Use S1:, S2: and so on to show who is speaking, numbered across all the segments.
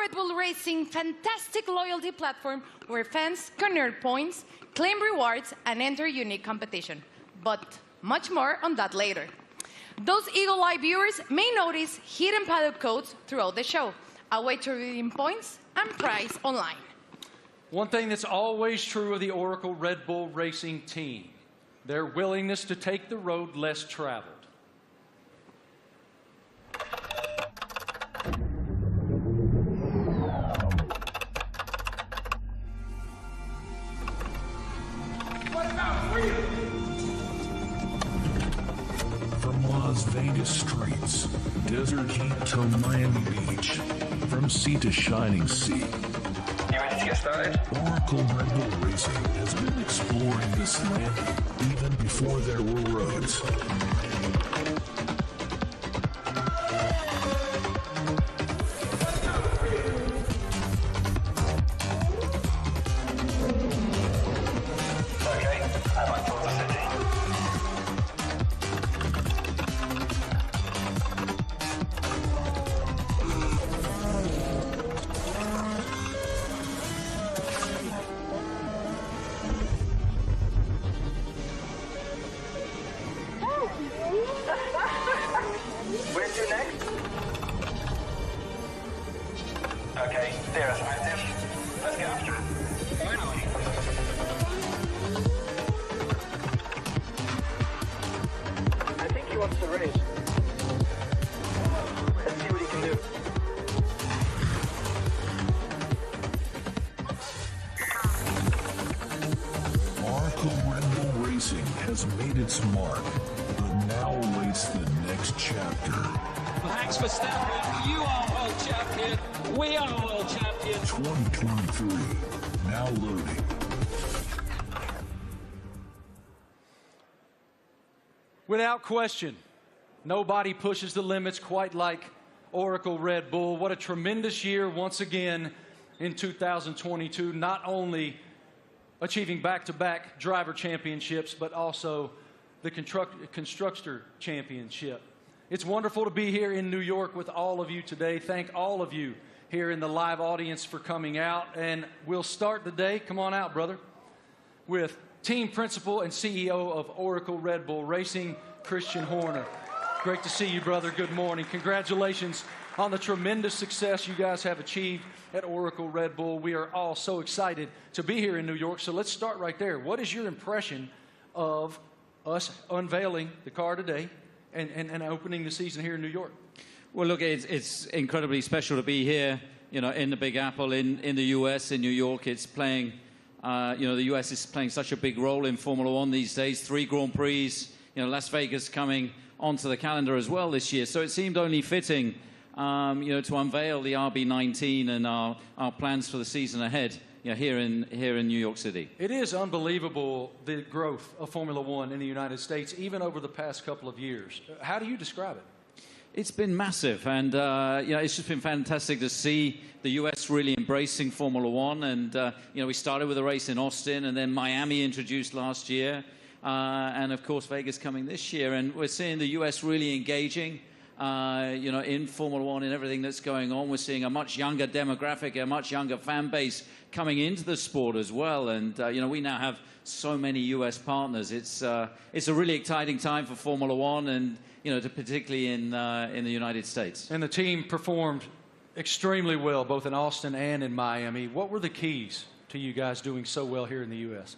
S1: Red Bull Racing fantastic loyalty platform where fans can earn points, claim rewards, and enter unique competition. But much more on that later. Those eagle eye viewers may notice hidden paddock codes throughout the show, a way to redeem points and prize online.
S2: One thing that's always true of the Oracle Red Bull Racing team, their willingness to take the road less traveled.
S3: From Las Vegas streets, desert heat to Miami Beach, from sea to shining sea.
S4: You ready to get started?
S3: Oracle Red Bull Racing has been exploring this land even before there were roads.
S4: Okay, I'm on board the city. Where to next? Okay, there's active. Let's get after it. Finally. I think he wants to race. Let's see what he can do.
S3: Oracle Red Bull Racing has made its mark, but now awaits the next chapter.
S5: Max Verstappen, you are world champion. We are world champion.
S3: 2023, now loading.
S2: Without question, nobody pushes the limits quite like Oracle Red Bull. What a tremendous year once again in 2022, not only achieving back-to-back driver championships, but also the Constructor Championship. It's wonderful to be here in New York with all of you today. Thank all of you here in the live audience for coming out. And we'll start the day, come on out, brother, with team principal and CEO of Oracle Red Bull Racing, Christian Horner. Great to see you, brother. Good morning. Congratulations on the tremendous success you guys have achieved at Oracle Red Bull. We are all so excited to be here in New York. So let's start right there. What is your impression of us unveiling the car today and opening the season here in New York?
S6: Well, look, it's incredibly special to be here, you know, in the Big Apple, in the U.S., in New York. It's playing, you know, the U.S. is playing such a big role in Formula One these days. 3 Grand Prix, you know, Las Vegas coming onto the calendar as well this year. So it seemed only fitting, you know, to unveil the RB19 and our plans for the season ahead, you know, here in New York City.
S2: It is unbelievable, the growth of Formula One in the United States, even over the past couple of years. How do you describe it?
S6: It's been massive, and you know, it's just been fantastic to see the U.S. really embracing Formula One. And you know, we started with a race in Austin, and then Miami introduced last year, and of course Vegas coming this year. And we're seeing the U.S. really engaging, you know, in Formula One and everything that's going on. We're seeing a much younger demographic, a much younger fan base coming into the sport as well. And you know, we now have so many U.S. partners. It's a really exciting time for Formula One, and you know, particularly in the United States.
S2: And the team performed extremely well, both in Austin and in Miami. What were the keys to you guys doing so well here in the U.S.?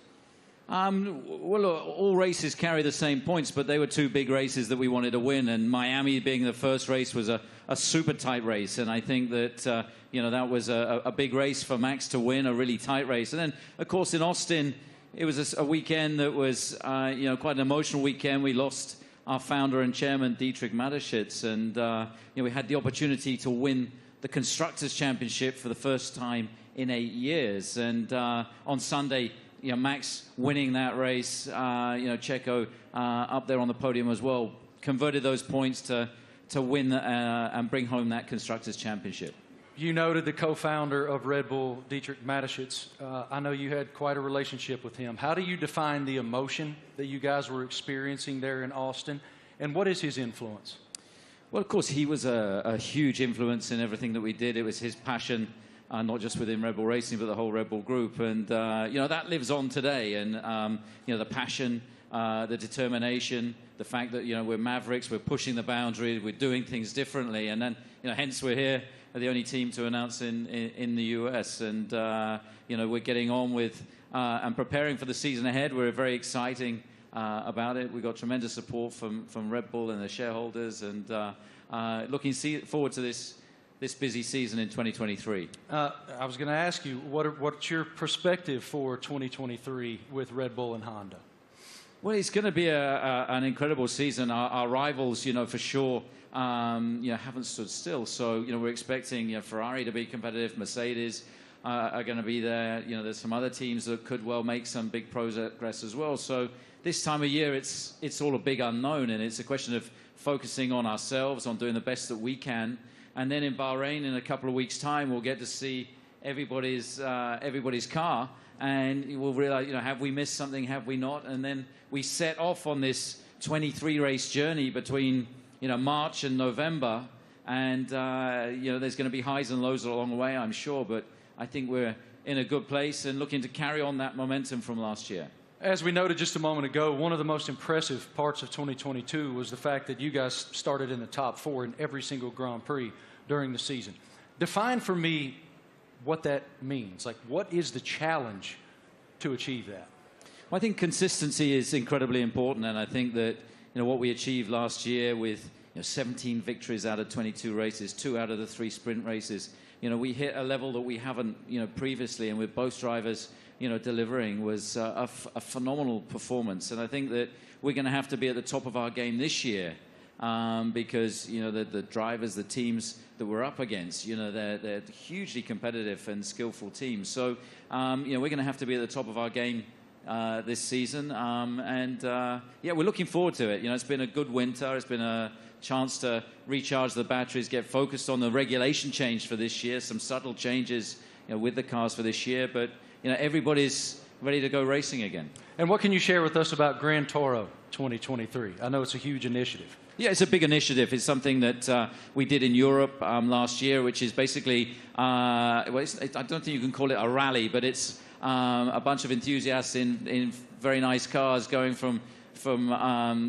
S6: Well, all races carry the same points, but they were 2 big races that we wanted to win. And Miami being the first race was a super tight race. And I think that, you know, that was a big race for Max to win, a really tight race. And then, of course, in Austin, it was a weekend that was, you know, quite an emotional weekend. We lost our founder and chairman, Dietrich Mateschitz. And, you know, we had the opportunity to win the Constructors' Championship for the first time in 8 years. And on Sunday, you know, Max winning that race, you know, Checo up there on the podium as well, converted those points to win and bring home that Constructors' Championship.
S2: You noted the co-founder of Red Bull, Dietrich Mateschitz. I know you had quite a relationship with him. How do you define the emotion that you guys were experiencing there in Austin, and what is his influence?
S6: Well, of course, he was a huge influence in everything that we did. It was his passion, not just within Red Bull Racing, but the whole Red Bull group. And, that lives on today. And, the passion, the determination, the fact that, we're Mavericks, we're pushing the boundary, we're doing things differently. And then, hence we're here, the only team to announce in the US. And, we're getting on with and preparing for the season ahead. We're very exciting about it. We've got tremendous support from Red Bull and their shareholders, and looking forward to this busy season in 2023.
S2: I was going to ask you, what's your perspective for 2023 with Red Bull and Honda?
S6: Well, it's going to be an incredible season. Our rivals, for sure, haven't stood still. So, we're expecting Ferrari to be competitive. Mercedes are going to be there. There's some other teams that could well make some big progress as well. So this time of year, it's all a big unknown, and it's a question of focusing on ourselves, on doing the best that we can. And then in Bahrain, in a couple of weeks' time, we'll get to see everybody's car, and we'll realize, have we missed something, have we not? And then we set off on this 23-race journey between, March and November, and, there's going to be highs and lows along the way, I'm sure, but I think we're in a good place and looking to carry on that momentum from last year.
S2: As we noted just a moment ago, one of the most impressive parts of 2022 was the fact that you guys started in the top 4 in every single Grand Prix during the season. Define for me what that means. Like, what is the challenge to achieve that?
S6: Well, I think consistency is incredibly important, and I think that what we achieved last year with 17 victories out of 22 races, 2 out of the 3 sprint races, we hit a level that we haven't previously, and with both drivers delivering was a phenomenal performance. And I think that we're going to have to be at the top of our game this year because, the drivers, the teams that we're up against, they're hugely competitive and skillful teams. So, we're going to have to be at the top of our game this season. We're looking forward to it. It's been a good winter. It's been a chance to recharge the batteries, get focused on the regulation change for this year, some subtle changes with the cars for this year. But everybody's ready to go racing again.
S2: And what can you share with us about Gran Toro 2023? I know it's a huge initiative.
S6: Yeah, it's a big initiative. It's something that we did in Europe last year, which is basically, I don't think you can call it a rally, but it's a bunch of enthusiasts in very nice cars going from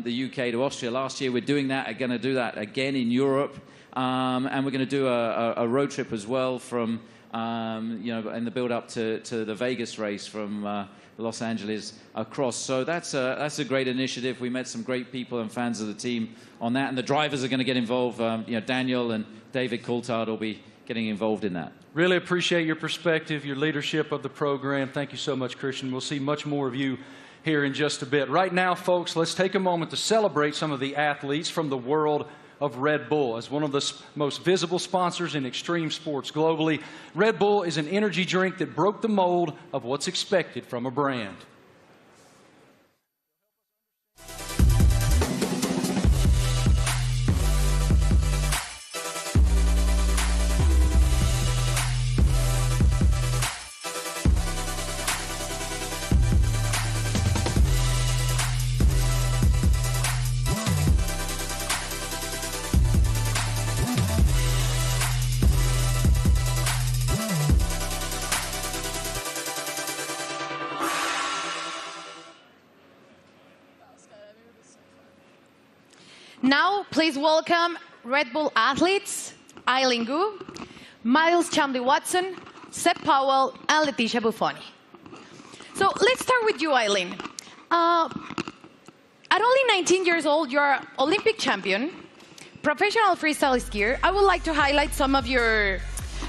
S6: the UK to Austria. Last year, we're doing that. We're going to do that again in Europe. And we're going to do a road trip as well from in the build-up to the Vegas race from Los Angeles across. So that's a great initiative. We met some great people and fans of the team on that, and the drivers are going to get involved. Daniel and David Coulthard will be getting involved in that.
S2: Really appreciate your perspective, your leadership of the program. Thank you so much, Christian. We'll see much more of you here in just a bit. Right now, folks, let's take a moment to celebrate some of the athletes from the world of Red Bull. As one of the most visible sponsors in extreme sports globally, Red Bull is an energy drink that broke the mold of what's expected from a brand.
S1: Now, please welcome Red Bull athletes, Eileen Gu, Miles Chamley-Watson, Seb Powell, and Leticia Buffoni. So let's start with you, Eileen. At only 19 years old, you're an Olympic champion, professional freestyle skier. I would like to highlight some of your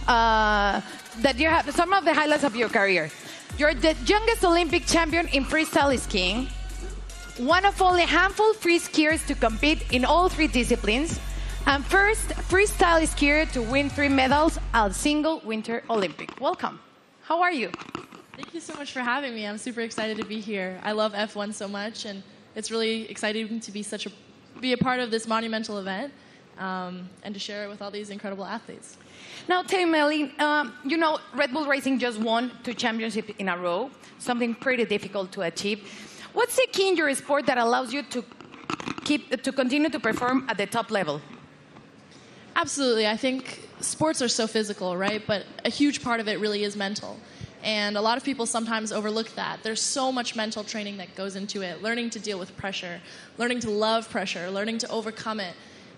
S1: some of the highlights of your career. You're the youngest Olympic champion in freestyle skiing, one of only a handful of free skiers to compete in all 3 disciplines, and first freestyle skier to win 3 medals at a single Winter Olympic. Welcome. How are you?
S7: Thank you so much for having me. I'm super excited to be here. I love F1 so much, and it's really exciting to be a part of this monumental event and to share it with all these incredible athletes.
S1: Now, tell me, Eileen, Red Bull Racing just won 2 championships in a row, something pretty difficult to achieve. What's the key in your sport that allows you to continue to perform at the top level?
S7: Absolutely. I think sports are so physical, right? But a huge part of it really is mental. And a lot of people sometimes overlook that. There's so much mental training that goes into it. Learning to deal with pressure, learning to love pressure, learning to overcome it,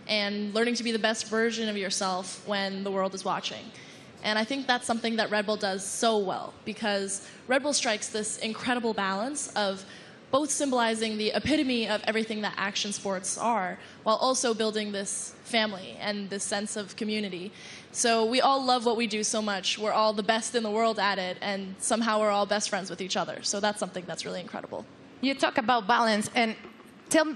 S7: and learning to be the best version of yourself when the world is watching. And I think that's something that Red Bull does so well, because Red Bull strikes this incredible balance of both symbolizing the epitome of everything that action sports are, while also building this family and this sense of community. So we all love what we do so much. We're all the best in the world at it, and somehow we're all best friends with each other. So that's something that's really incredible.
S1: You talk about balance, and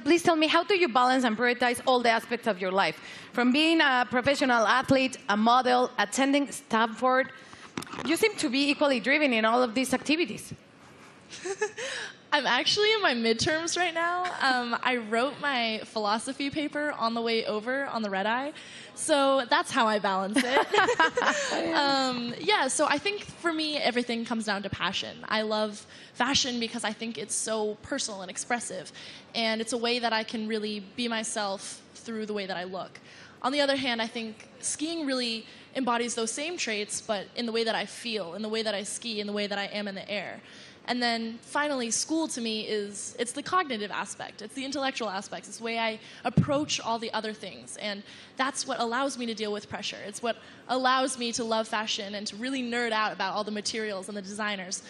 S1: please tell me, how do you balance and prioritize all the aspects of your life? From being a professional athlete, a model, attending Stanford, you seem to be equally driven in all of these activities.
S7: I'm actually in my midterms right now. I wrote my philosophy paper on the way over on the red eye, so that's how I balance it. Yeah, so I think for me, everything comes down to passion. I love fashion because I think it's so personal and expressive, and it's a way that I can really be myself through the way that I look. On the other hand, I think skiing really embodies those same traits, but in the way that I feel, in the way that I ski, in the way that I am in the air. And then finally, school to me it's the cognitive aspect. It's the intellectual aspects. It's the way I approach all the other things. And that's what allows me to deal with pressure. It's what allows me to love fashion and to really nerd out about all the materials and the designers.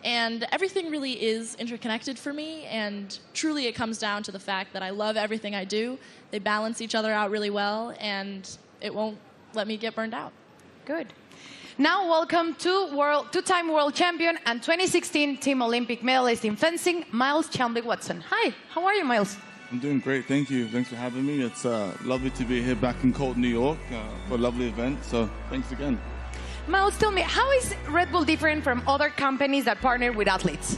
S7: And everything really is interconnected for me. And truly it comes down to the fact that I love everything I do. They balance each other out really well, and it won't let me get burned out.
S1: Good. Now, welcome to two-time world champion and 2016 Team Olympic medalist in fencing, Miles Chambliss-Watson. Hi, how are you, Miles?
S8: I'm doing great, thank you. Thanks for having me. It's lovely to be here back in cold New York for a lovely event, so thanks again.
S1: Miles, tell me, how is Red Bull different from other companies that partner with athletes?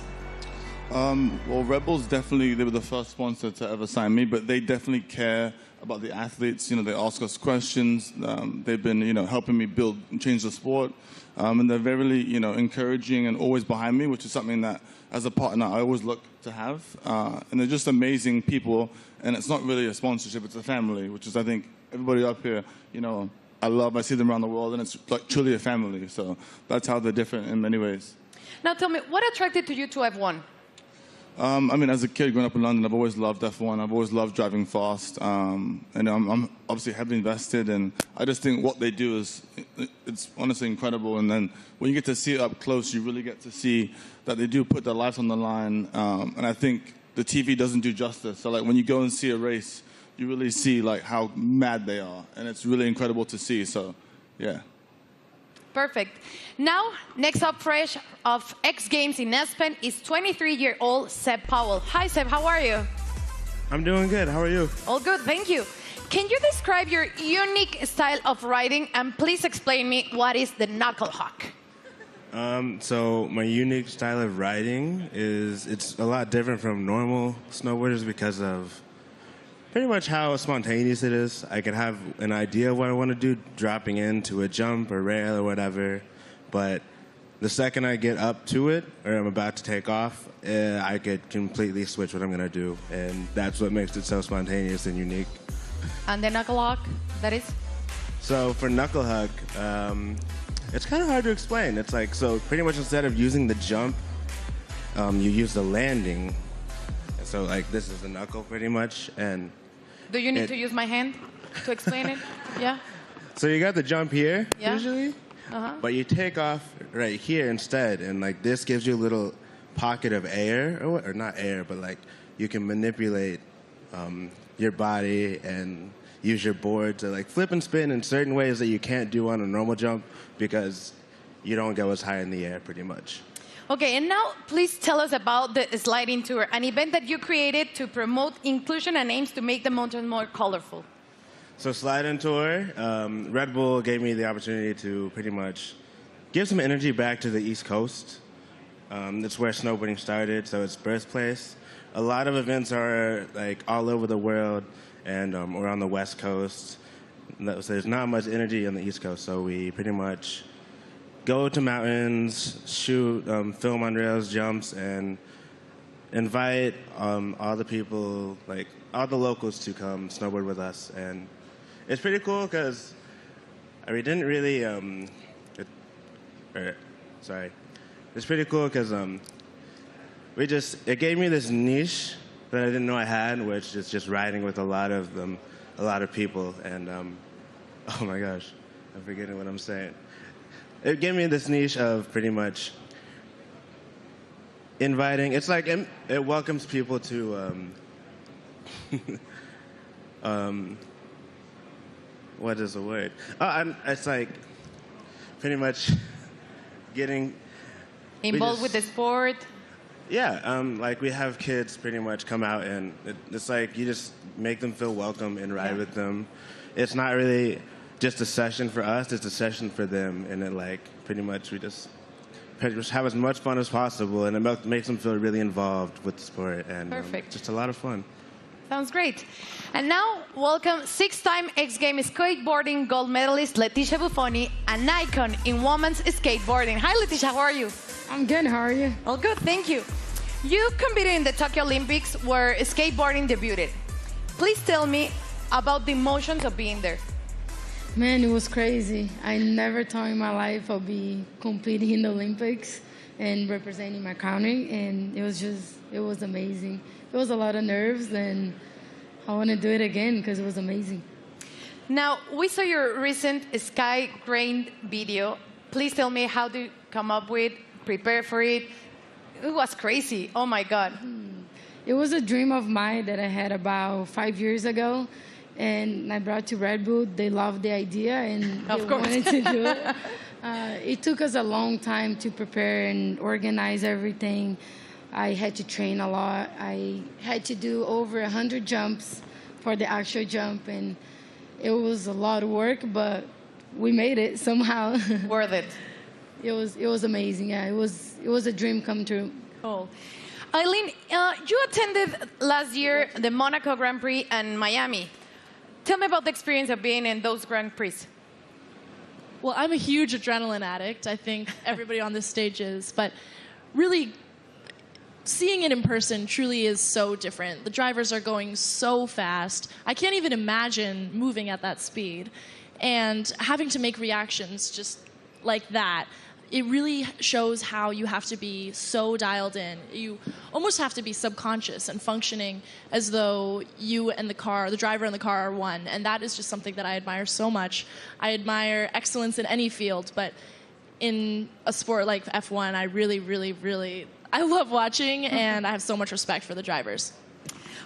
S8: Well, Red Bull's definitely, they were the first sponsor to ever sign me, but they definitely care about the athletes. You know, they ask us questions. They've been, helping me build and change the sport. And they're very, encouraging and always behind me, which is something that, as a partner, I always look to have. And they're just amazing people. And it's not really a sponsorship, it's a family, which is, I think, everybody up here, I see them around the world, and it's like truly a family. So that's how they're different in many ways.
S1: Now tell me, what attracted you to F1?
S8: As a kid growing up in London, I've always loved F1. I've always loved driving fast. And I'm obviously heavily invested, and I just think what they do it's honestly incredible. And then when you get to see it up close, you really get to see that they do put their lives on the line. And I think the TV doesn't do justice. So like when you go and see a race, you really see like how mad they are. And it's really incredible to see. So, yeah.
S1: Perfect. Now, next up fresh of X Games in Aspen is 23-year-old Seb Powell. Hi, Seb. How are you?
S9: I'm doing good. How are you?
S1: All good. Thank you. Can you describe your unique style of riding, and please explain me what is the knuckle hawk?
S9: So my unique style of riding it's a lot different from normal snowboarders because of pretty much how spontaneous it is. I can have an idea of what I want to do, dropping into a jump or rail or whatever, but the second I get up to it, or I'm about to take off, I could completely switch what I'm going to do, and that's what makes it so spontaneous and unique.
S1: And the knuckle hawk, that is?
S9: So for knuckle hug, it's kind of hard to explain. It's like, so pretty much instead of using the jump, you use the landing. So like this is the knuckle pretty much, and
S1: do you need to use my hand to explain it? Yeah.
S9: So you got the jump here,
S1: yeah.
S9: Usually, but you take off right here instead, and like this gives you a little pocket of air, or not air, but like you can manipulate your body and use your board to like flip and spin in certain ways that you can't do on a normal jump because you don't go as high in the air pretty much.
S1: Okay, and now please tell us about the Sliding Tour, an event that you created to promote inclusion and aims to make the mountain more colorful.
S9: So Sliding Tour, Red Bull gave me the opportunity to pretty much give some energy back to the East Coast. It's where snowboarding started, so it's birthplace. A lot of events are like all over the world, and we're on the West Coast. So there's not much energy on the East Coast, so we pretty much go to mountains, shoot, film on rails, jumps, and invite all the people, like all the locals, to come snowboard with us. And it's pretty cool because we didn't really. Sorry, it's pretty cool because it gave me this niche that I didn't know I had, which is just riding with a lot of people. And oh my gosh, I'm forgetting what I'm saying. It gave me this niche of pretty much inviting. It's like it welcomes people to. What is the word? It's like pretty much getting
S1: Involved with the sport.
S9: Yeah, like we have kids pretty much come out and it's like you just make them feel welcome and ride with them. It's not really just a session for us, it's a session for them. And then like pretty much we just have as much fun as possible and it makes them feel really involved with the sport. And
S1: Perfect.
S9: Just a lot of fun.
S1: Sounds great. And now, welcome 6-time X Games skateboarding gold medalist Leticia Buffoni, an icon in women's skateboarding. Hi, Leticia, how are you?
S10: I'm good, how are you?
S1: All good, thank you. You competed in the Tokyo Olympics where skateboarding debuted. Please tell me about the emotions of being there.
S10: Man, it was crazy. I never thought in my life I'd be competing in the Olympics and representing my country, and it was amazing. It was a lot of nerves, and I want to do it again because it was amazing.
S1: Now, we saw your recent Sky Grain video. Please tell me how to come up with, prepare for it. It was crazy. Oh, my God.
S10: It was a dream of mine that I had about 5 years ago, and I brought to Red Bull. They loved the idea, and they wanted to do it. It took us a long time to prepare and organize everything. I had to train a lot. I had to do over 100 jumps for the actual jump, and it was a lot of work, but we made it somehow.
S1: Worth it.
S10: It was amazing. Yeah, it was a dream come true.
S1: Cool. Eileen, you attended last year the Monaco Grand Prix and Miami. Tell me about the experience of being in those Grand Prix.
S7: Well, I'm a huge adrenaline addict. I think everybody on this stage is, but really seeing it in person truly is so different. The drivers are going so fast. I can't even imagine moving at that speed and having to make reactions just like that. It really shows how you have to be so dialed in. You almost have to be subconscious and functioning as though you and the driver and the car are one. And that is just something that I admire so much. I admire excellence in any field, but in a sport like F1, I really I love watching, and I have so much respect for the drivers.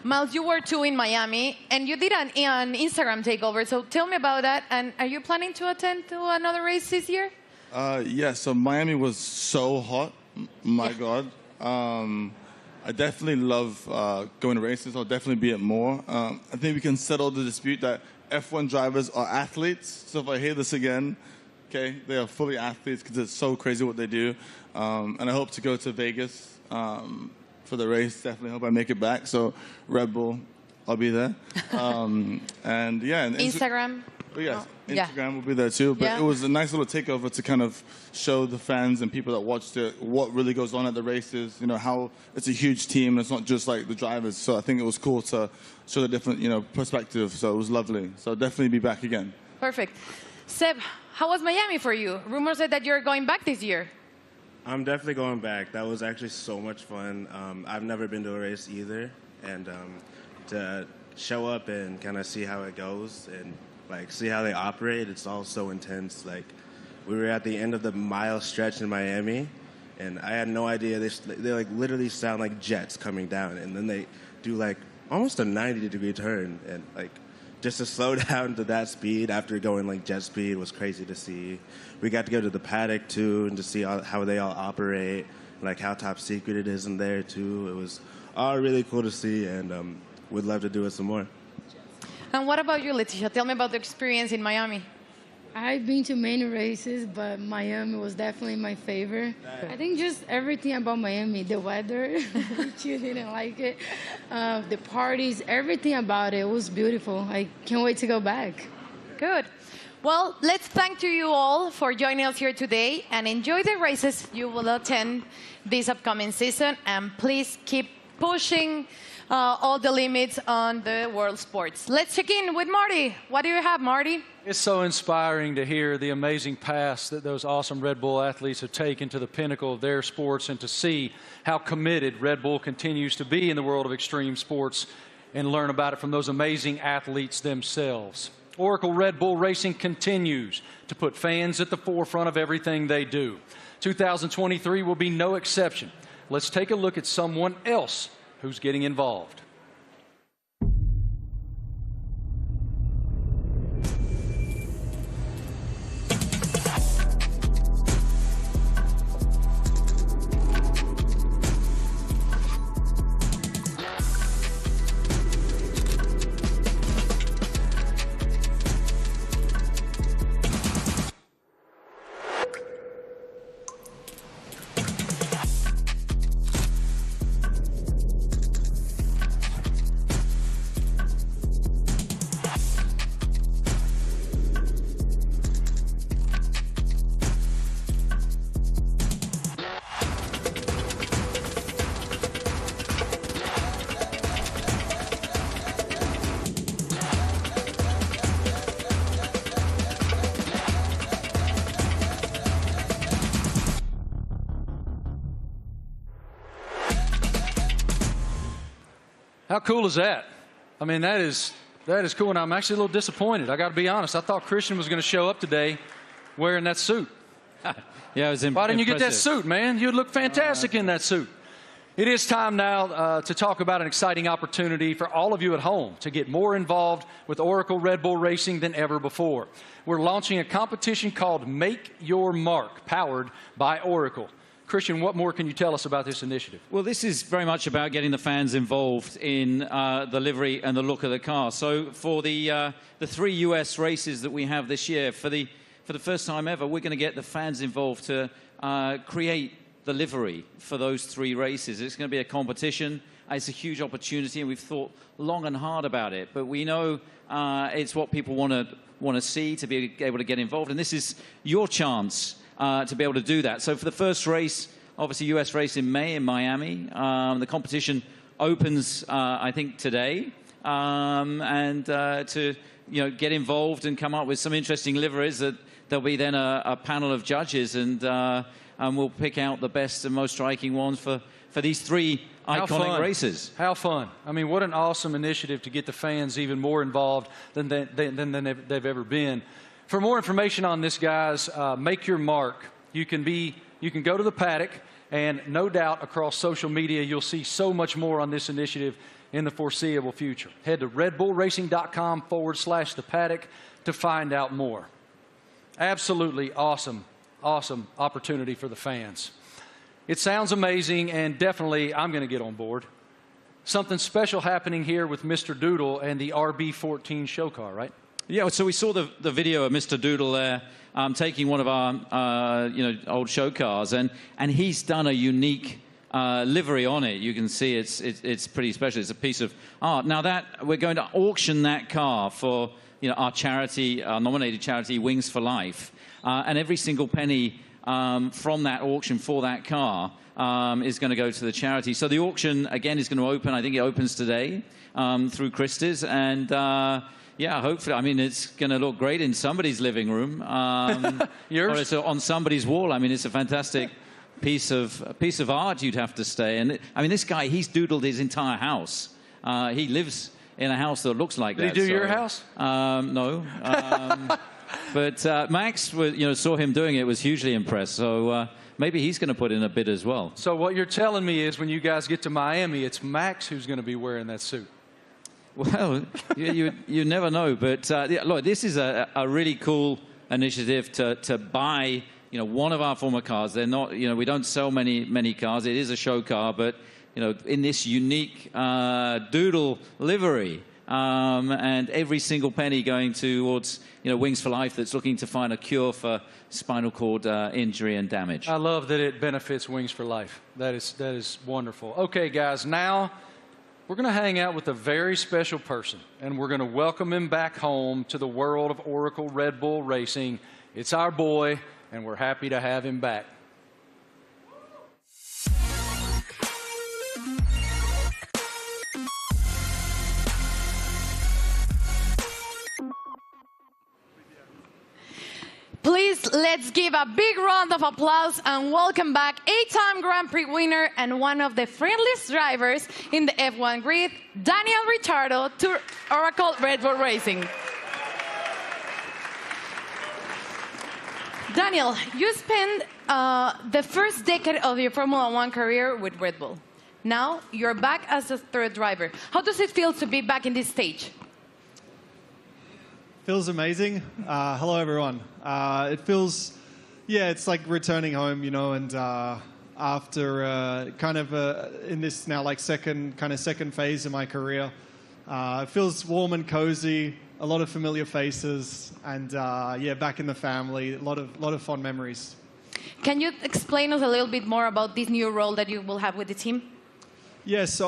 S1: Miles, you were too in Miami, and you did an Instagram takeover. So tell me about that. And are you planning to attend to another race this year?
S8: Yeah, so Miami was so hot. My God. I definitely love going to races. I'll definitely be at more. I think we can settle the dispute that F1 drivers are athletes. So if I hear this again, okay, they are fully athletes because it's so crazy what they do. And I hope to go to Vegas for the race. Definitely hope I make it back. So Red Bull, I'll be there. And yeah. And
S1: Instagram?
S8: Oh, yes, Instagram will be there too. But it was a nice little takeover to kind of show the fans and people that watched it what really goes on at the races. You know, how it's a huge team. And it's not just like the drivers. So I think it was cool to show the different, perspective. So it was lovely. So I'll definitely be back again.
S1: Perfect. Seb, how was Miami for you? Rumors said that you're going back this year.
S9: I'm definitely going back. That was actually so much fun. I've never been to a race either. And to show up and kind of see how it goes and see how they operate, it's all so intense. We were at the end of the mile stretch in Miami, and I had no idea. They literally sound like jets coming down, and then they do almost a 90-degree turn, and just to slow down to that speed after going jet speed was crazy to see. We got to go to the paddock too, and to see how they all operate, how top secret it is in there too. It was all really cool to see, and would love to do it some more.
S1: And what about you, Leticia? Tell me about the experience in Miami.
S10: I've been to many races, but Miami was definitely my favorite. I think just everything about Miami, the weather, which you didn't like it, the parties, everything about it was beautiful. I can't wait to go back.
S1: Good. Well, let's thank to you all for joining us here today and enjoy the races you will attend this upcoming season. And please keep pushing all the limits on the world sports. Let's check in with Marty. What do you have, Marty?
S2: It's so inspiring to hear the amazing paths that those awesome Red Bull athletes have taken to the pinnacle of their sports, and to see how committed Red Bull continues to be in the world of extreme sports, and learn about it from those amazing athletes themselves. Oracle Red Bull Racing continues to put fans at the forefront of everything they do. 2023 will be no exception. Let's take a look at someone else who's getting involved. How cool is that? I mean, that is cool, and I'm actually a little disappointed. I got to be honest. I thought Christian was going to show up today wearing that suit.
S6: Yeah, it was
S2: Why didn't you get that suit, man? You'd look fantastic in that suit. It is time now to talk about an exciting opportunity for all of you at home to get more involved with Oracle Red Bull Racing than ever before. We're launching a competition called Make Your Mark, powered by Oracle. Christian, what more can you tell us about this initiative?
S6: Well, this is very much about getting the fans involved in the livery and the look of the car. So for the 3 US races that we have this year, for the first time ever, we're going to get the fans involved to create the livery for those 3 races. It's going to be a competition. It's a huge opportunity, and we've thought long and hard about it. But we know it's what people want to see, to be able to get involved. And this is your chance to be able to do that. So for the first race, obviously US race in May in Miami, the competition opens, I think, today. And to get involved and come up with some interesting liveries, that there'll be then a panel of judges, and we'll pick out the best and most striking ones for these 3 iconic races.
S2: How fun. I mean, what an awesome initiative to get the fans even more involved than they've ever been. For more information on this, guys, Make Your Mark. You can go to the paddock, and no doubt across social media you'll see so much more on this initiative in the foreseeable future. Head to redbullracing.com/the paddock to find out more. Absolutely awesome opportunity for the fans. It sounds amazing, and definitely I'm going to get on board. Something special happening here with Mr. Doodle and the RB14 show car, right?
S6: Yeah, so we saw the video of Mr. Doodle there taking one of our old show cars, and he's done a unique livery on it. You can see it's pretty special. It's a piece of art. Now that we're going to auction that car for our charity, our nominated charity, Wings for Life, and every single penny from that auction for that car is going to go to the charity. So the auction again is going to open. I think it opens today through Christie's, and yeah, hopefully. I mean, it's going to look great in somebody's living room.
S2: Yours?
S6: Or it's on somebody's wall. I mean, it's a fantastic piece of art, you'd have to say. And I mean, this guy, he's doodled his entire house. He lives in a house that looks like that.
S2: Did he do your house?
S6: No. But Max, saw him doing it, was hugely impressed. So maybe he's going to put in a bid as well.
S2: So what you're telling me is when you guys get to Miami, it's Max who's going to be wearing that suit.
S6: Well, you never know. But look, this is a really cool initiative to buy one of our former cars. They're not, we don't sell many cars. It is a show car, but in this unique doodle livery, and every single penny going towards Wings for Life, that's looking to find a cure for spinal cord injury and damage.
S2: I love that it benefits Wings for Life. That is wonderful. Okay, guys, now we're going to hang out with a very special person, and we're going to welcome him back home to the world of Oracle Red Bull Racing. It's our boy, and we're happy to have him back.
S1: let's give a big round of applause and welcome back 8-time Grand Prix winner and one of the friendliest drivers in the F1 grid, Daniel Ricciardo, to Oracle Red Bull Racing. Daniel, you spent the first decade of your Formula One career with Red Bull. Now you're back as a third driver. How does it feel to be back in this stage?
S11: Feels amazing. Hello, everyone. It feels, yeah, it's like returning home, you know, and after in this now like second phase of my career, it feels warm and cozy, a lot of familiar faces, and yeah, back in the family, a lot of fond memories.
S1: Can you explain us a little bit more about this new role that you will have with the team?
S11: Yes,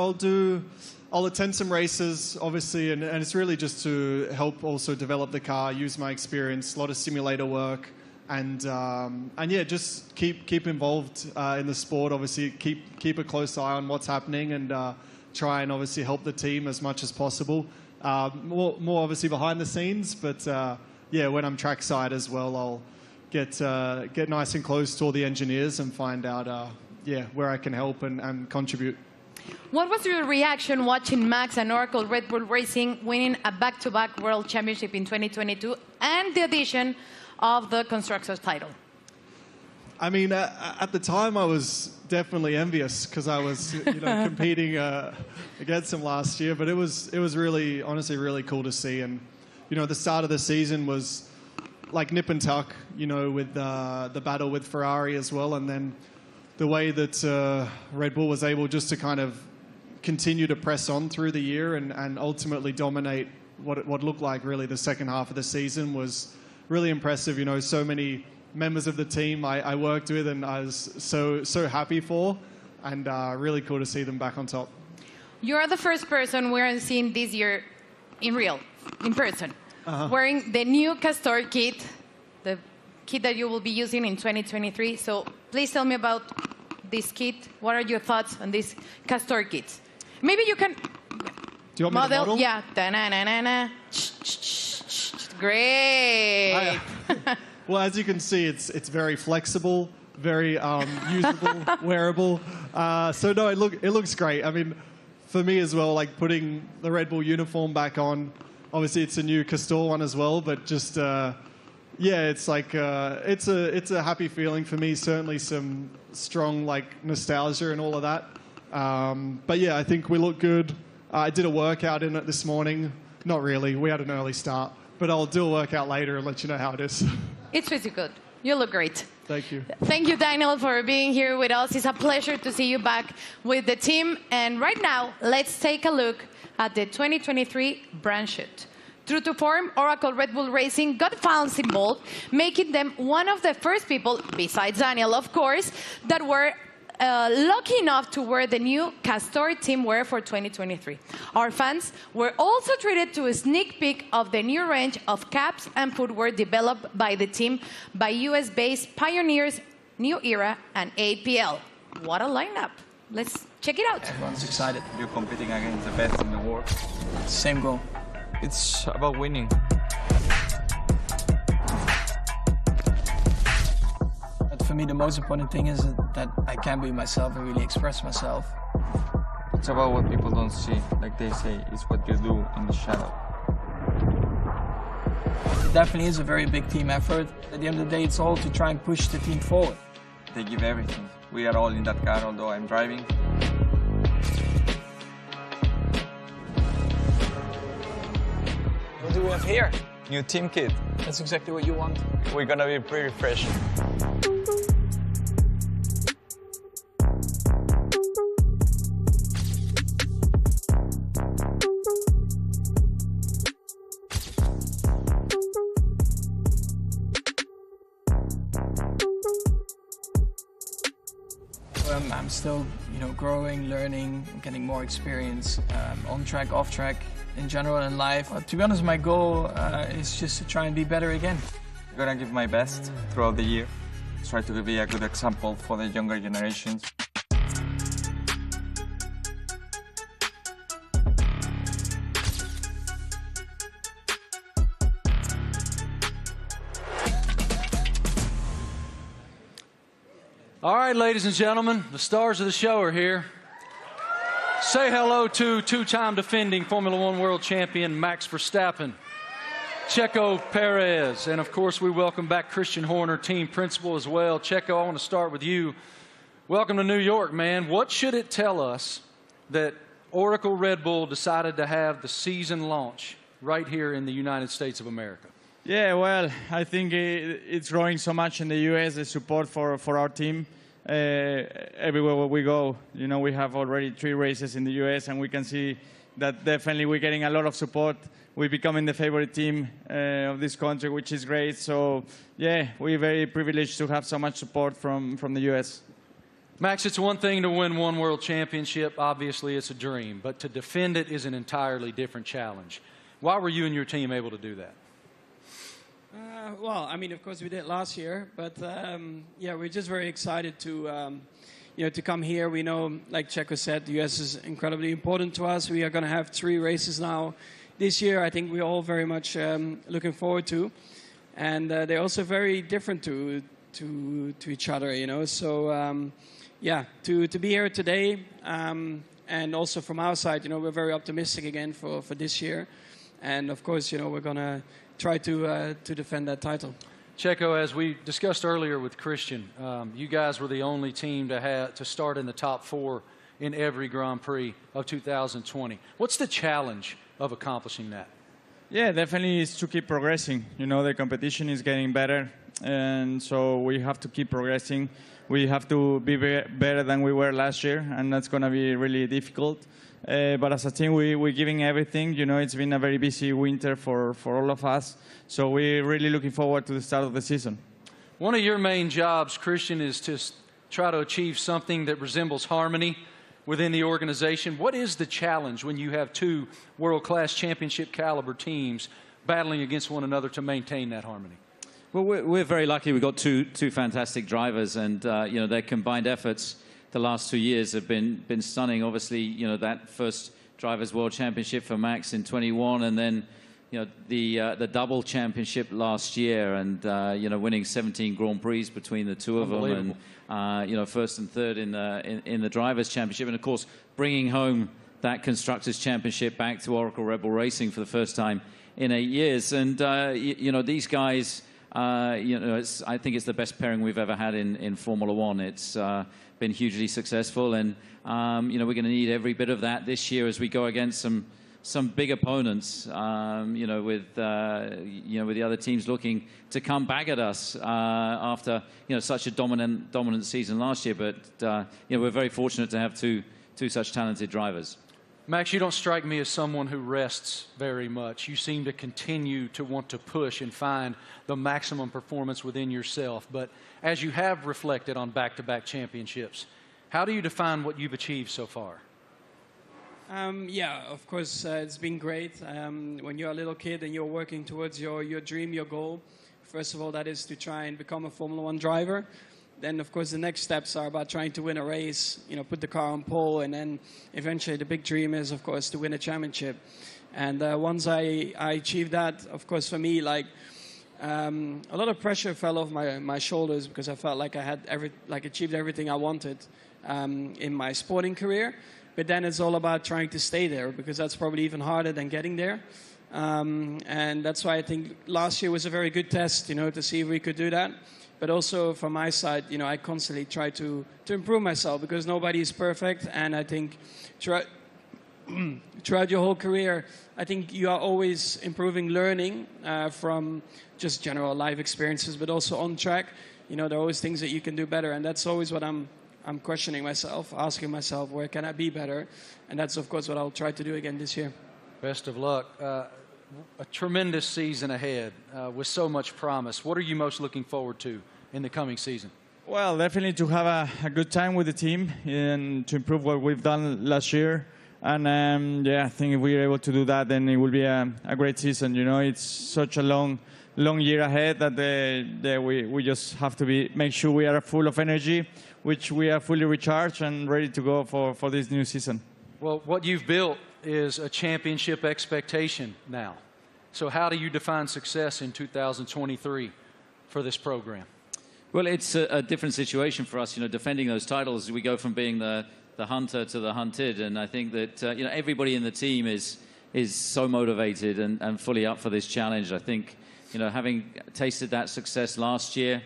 S11: I'll attend some races, obviously, and it's really just to help also develop the car, use my experience, a lot of simulator work, and yeah, just keep involved in the sport. Obviously, keep a close eye on what's happening, and try and obviously help the team as much as possible. More obviously behind the scenes, but yeah, when I'm trackside as well, I'll get nice and close to all the engineers and find out yeah, where I can help and contribute.
S1: What was your reaction watching Max and Oracle Red Bull Racing winning a back-to-back World Championship in 2022 and the addition of the Constructors title?
S11: I mean, at the time, I was definitely envious because I was, you know, competing against him last year. But it was really, honestly, really cool to see. And you know, the start of the season was like nip and tuck, you know, with the battle with Ferrari as well, and then the way that Red Bull was able just to kind of continue to press on through the year and ultimately dominate what looked like really the second half of the season was really impressive. You know, so many members of the team I worked with and I was so happy for, and really cool to see them back on top.
S1: You're the first person we're seeing this year in person, wearing the new Castor kit, the kit that you will be using in 2023. So please tell me about this kit. What are your thoughts on this Castor kit? Maybe you can
S11: Do you want me to model?
S1: Yeah. Da-na-na-na-na. Great.
S11: Well, as you can see, it's very flexible, very usable, wearable. So no, it looks great. I mean, for me as well, like putting the Red Bull uniform back on. Obviously, it's a new Castor one as well, but just yeah, it's like it's a happy feeling for me. Certainly, some strong like nostalgia and all of that. But yeah, I think we look good. I did a workout in it this morning. Not really. We had an early start, but I'll do a workout later and let you know how it is.
S1: It's pretty good. You look great.
S11: Thank you.
S1: Thank you, Daniel, for being here with us. It's a pleasure to see you back with the team. And right now, let's take a look at the 2023 brand shoot. True to form, Oracle Red Bull Racing got fans involved, making them one of the first people, besides Daniel, of course, that were lucky enough to wear the new Castor team wear for 2023. Our fans were also treated to a sneak peek of the new range of caps and footwear developed by the team by US-based pioneers New Era and APL. What a lineup. Let's check it out.
S12: Everyone's excited. You're competing against the best in the world. Same goal. It's about winning. But for me, the most important thing is that I can be myself and really express myself. It's about what people don't see. Like they say, it's what you do in the shadow. It definitely is a very big team effort. At the end of the day, it's all to try and push the team forward. They give everything. We are all in that car, although I'm driving. What do we have here? New team kit. That's exactly what you want. We're gonna be pretty fresh. I'm still, growing, learning, getting more experience on track, off track, in general in life. To be honest, my goal is just to try and be better again. I'm gonna give my best throughout the year. Try to be a good example for the younger generations.
S2: All right, ladies and gentlemen, the stars of the show are here. Say hello to two-time defending Formula One world champion Max Verstappen, Checo Perez, and of course we welcome back Christian Horner, team principal as well. Checo, I want to start with you. Welcome to New York, man. What should it tell us that Oracle Red Bull decided to have the season launch right here in the United States of America?
S13: Yeah, well, I think it's growing so much in the U.S., the support for our team. Everywhere where we go, you know, we have already 3 races in the U.S., and we can see that definitely we're getting a lot of support. We're becoming the favorite team of this country, which is great. So, yeah, we're very privileged to have so much support from the U.S.
S2: Max, it's one thing to win one world championship. Obviously, it's a dream. But to defend it is an entirely different challenge. Why were you and your team able to do that?
S14: Well, I mean, of course, we did last year. But, yeah, we're just very excited to, you know, to come here. We know, like Checo said, the U.S. is incredibly important to us. We are going to have 3 races now this year. I think we're all very much looking forward to. And they're also very different to each other, you know. So, yeah, to be here today, and also from our side, you know, we're very optimistic again for this year. And, of course, you know, we're going to try to defend that title.
S2: Checo, as we discussed earlier with Christian, you guys were the only team to start in the top 4 in every Grand Prix of 2020. What's the challenge of accomplishing that?
S13: Yeah, definitely is to keep progressing. You know, the competition is getting better, and so we have to keep progressing. We have to be better than we were last year, and that's going to be really difficult. But as a team, we're giving everything. You know, it's been a very busy winter for all of us, so we're really looking forward to the start of the season.
S2: One of your main jobs, Christian, is to try to achieve something that resembles harmony within the organization. What is the challenge when you have 2 world-class championship caliber teams battling against one another to maintain that harmony?
S6: Well, we're very lucky. We've got two fantastic drivers, and you know, their combined efforts the last 2 years have been stunning. Obviously, you know, that first Drivers' World Championship for Max in 21, and then, you know, the double championship last year, and you know, winning 17 Grand Prix between the 2 of them, and you know, first and third in the Drivers' Championship, and of course, bringing home that Constructors' Championship back to Oracle Red Bull Racing for the first time in 8 years. And you know, these guys. You know, I think it's the best pairing we've ever had in Formula One. It's been hugely successful, and you know, we're going to need every bit of that this year as we go against some big opponents. You know, with the other teams looking to come back at us after, you know, such a dominant season last year. But you know, we're very fortunate to have two such talented drivers.
S2: Max, you don't strike me as someone who rests very much. You seem to continue to want to push and find the maximum performance within yourself. But as you have reflected on back-to-back championships, how do you define what you've achieved so far?
S14: Yeah, of course, it's been great. When you're a little kid and you're working towards your dream, your goal, first of all, that is to try and become a Formula One driver. Then, of course, the next steps are about trying to win a race, you know, put the car on pole, and then eventually the big dream is, of course, to win a championship. And once I achieved that, of course, for me, like, a lot of pressure fell off my shoulders because I felt like I had achieved everything I wanted in my sporting career. But then it's all about trying to stay there, because that's probably even harder than getting there. And that's why I think last year was a very good test, you know, to see if we could do that. But also from my side, you know, I constantly try to improve myself, because nobody is perfect. And I think throughout your whole career, I think you are always improving, learning from just general life experiences, but also on track. You know, there are always things that you can do better. And that's always what I'm questioning myself, asking myself, where can I be better? And that's, of course, what I'll try to do again this year.
S2: Best of luck. A tremendous season ahead with so much promise. What are you most looking forward to in the coming season?
S13: Well, definitely to have a good time with the team and to improve what we've done last year. And yeah, I think if we're able to do that, then it will be a great season. You know, it's such a long year ahead that we just have to make sure we are full of energy, which we are fully recharged and ready to go for this new season.
S2: Well, what you've built is a championship expectation now. So how do you define success in 2023 for this program?
S6: Well, it's a different situation for us, defending those titles. We go from being the hunter to the hunted, and I think that everybody in the team is so motivated and fully up for this challenge. I think having tasted that success last year,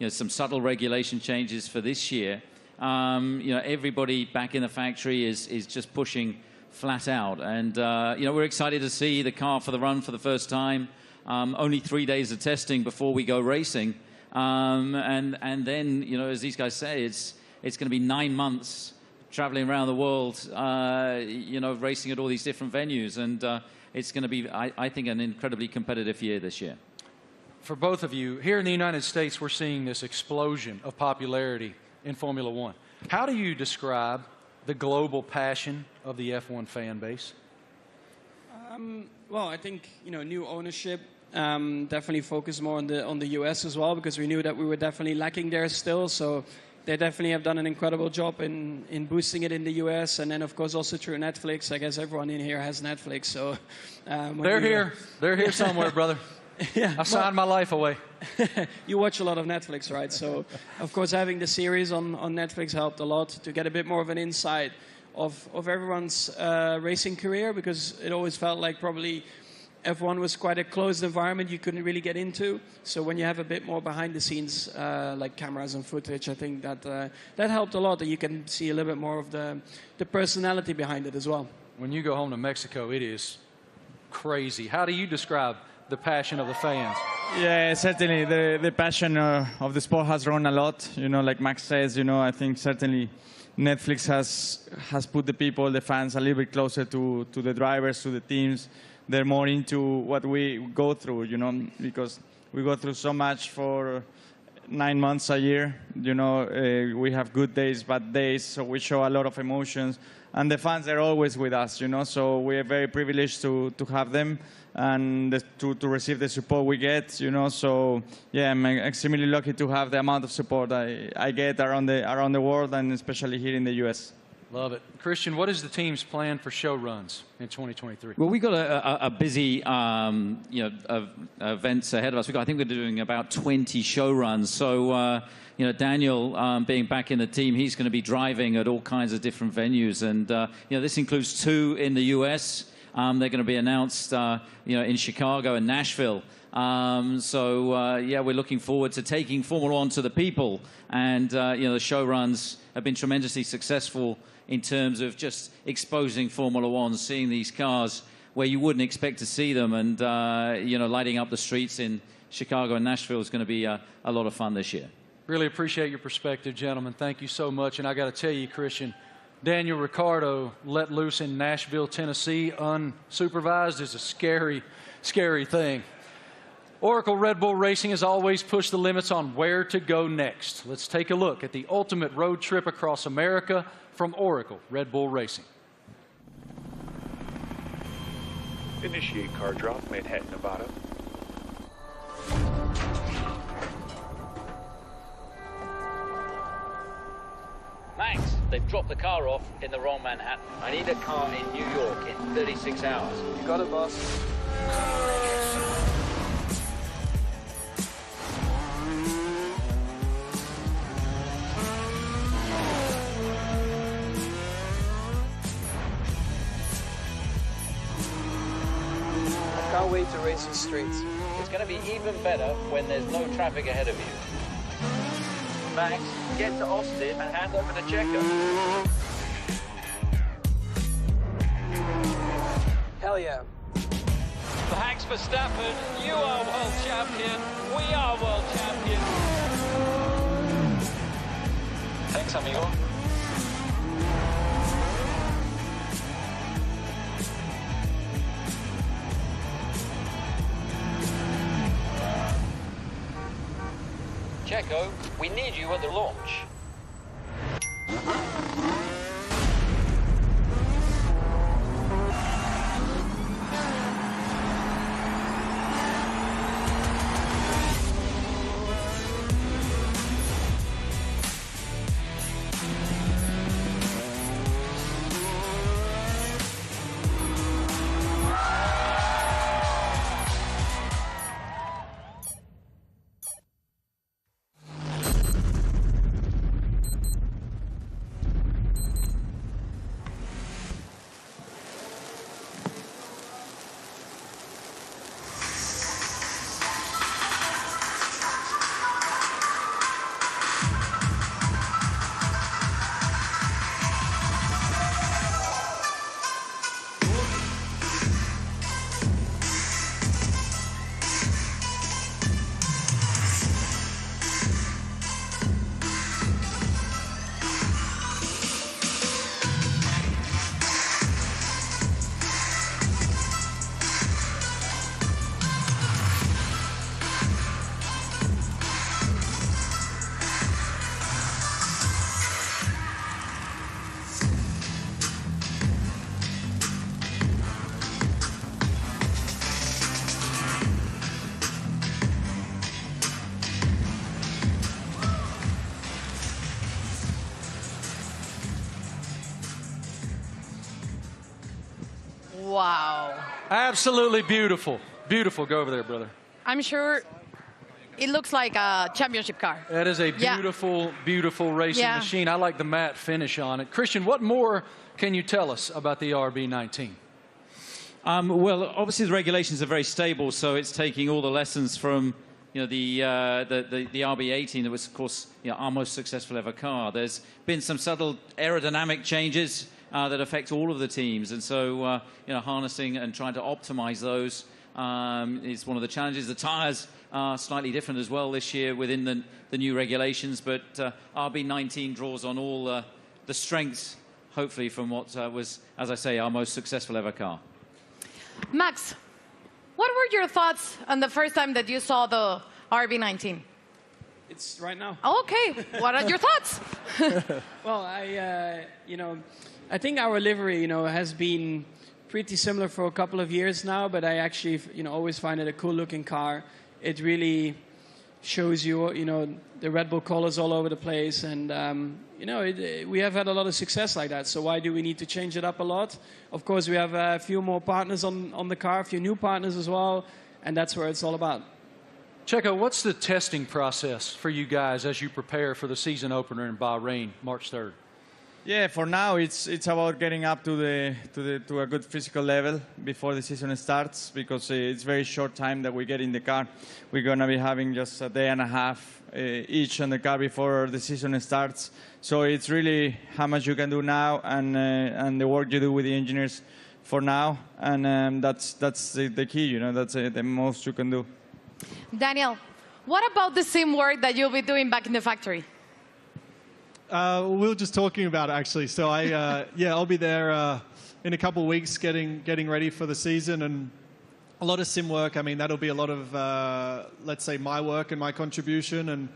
S6: some subtle regulation changes for this year. Everybody back in the factory is just pushing flat out, and we're excited to see the car for the run for the first time. Only 3 days of testing before we go racing. And then, as these guys say, it's going to be 9 months traveling around the world, racing at all these different venues. And it's going to be, I think, an incredibly competitive year this year.
S2: For both of you, here in the United States, we're seeing this explosion of popularity in Formula One. How do you describe the global passion of the F1 fan base?
S14: Well, I think, new ownership definitely focused more on the US as well, because we knew that we were definitely lacking there still. So they definitely have done an incredible job in boosting it in the US, and then of course also through Netflix. I guess everyone in here has Netflix, so
S2: they're here somewhere, brother.
S14: Yeah,
S2: I signed my life away.
S14: You watch a lot of Netflix, right? So of course having the series on Netflix helped a lot to get a bit more of an insight of everyone's racing career, because it always felt like probably F1 was quite a closed environment you couldn't really get into. So when you have a bit more behind the scenes, like cameras and footage, I think that helped a lot, and you can see a little bit more of the personality behind it as well.
S2: When you go home to Mexico, it is crazy. How do you describe the passion of the fans?
S13: Yeah, certainly the passion of the sport has grown a lot. Like Max says, I think certainly Netflix has put the people, the fans, a little bit closer to the drivers, to the teams. They're more into what we go through, because we go through so much for 9 months a year. We have good days, bad days, so we show a lot of emotions. And the fans are always with us, so we are very privileged to have them and to receive the support we get, So, yeah, I'm extremely lucky to have the amount of support I get around the world, and especially here in the US.
S2: Love it. Christian, what is the team's plan for show runs in 2023?
S6: Well, we've got a busy events ahead of us. I think we're doing about 20 show runs. So, Daniel, being back in the team, he's going to be driving at all kinds of different venues. And, this includes 2 in the US. They're going to be announced, in Chicago and Nashville. We're looking forward to taking Formula One to the people. And, the show runs have been tremendously successful in terms of just exposing Formula One, seeing these cars where you wouldn't expect to see them, and lighting up the streets in Chicago and Nashville is going to be a lot of fun this year.
S2: Really appreciate your perspective, gentlemen. Thank you so much. And I got to tell you, Christian, Daniel Ricciardo let loose in Nashville, Tennessee, unsupervised is a scary, scary thing. Oracle Red Bull Racing has always pushed the limits on where to go next. Let's take a look at the ultimate road trip across America from Oracle Red Bull Racing.
S15: Initiate car drop, Manhattan, Nevada.
S6: Max, they've dropped the car off in the wrong Manhattan. I need a car in New York in 36 hours.
S12: You got it, boss. I can't wait to race these streets.
S6: It's going to be even better when there's no traffic ahead of you. Max, get to Austin and hand over to Checo.
S12: Hell yeah.
S5: Max Verstappen, you are world champion. We are world champion.
S15: Thanks, amigo.
S6: Checo, we need you at the launch.
S1: Wow.
S2: Absolutely beautiful. Beautiful. Go over there, brother.
S1: I'm sure it looks like a championship car.
S2: That is a beautiful, beautiful racing machine. I like the matte finish on it. Christian, what more can you tell us about the RB19?
S6: Well, obviously the regulations are very stable, so it's taking all the lessons from the RB18 that was, of course, our most successful ever car. There's been some subtle aerodynamic changes that affect all of the teams, and so harnessing and trying to optimize those is one of the challenges. The tires are slightly different as well this year within the new regulations, but RB19 draws on all the strengths, hopefully, from what was, as I say, our most successful ever car.
S1: Max, what were your thoughts on the first time that you saw the RB19?
S14: It's right now.
S1: Okay, what are your thoughts?
S14: Well, I think our livery, has been pretty similar for a couple of years now, but I actually, always find it a cool-looking car. It really shows you, the Red Bull colors all over the place, and we have had a lot of success like that. So why do we need to change it up a lot? Of course, we have a few more partners on the car, a few new partners as well, and that's where it's all about.
S2: Checo, what's the testing process for you guys as you prepare for the season opener in Bahrain, March 3rd?
S13: Yeah, for now it's about getting up to a good physical level before the season starts, because it's very short time that we get in the car. We're gonna be having just a day and a half each on the car before the season starts. So it's really how much you can do now and the work you do with the engineers for now, and that's the key. That's the most you can do.
S1: Daniel, what about the sim work that you'll be doing back in the factory?
S11: We were just talking about it, actually. So I'll be there in a couple of weeks getting ready for the season, and a lot of sim work. I mean, that'll be a lot of, let's say, my work and my contribution, and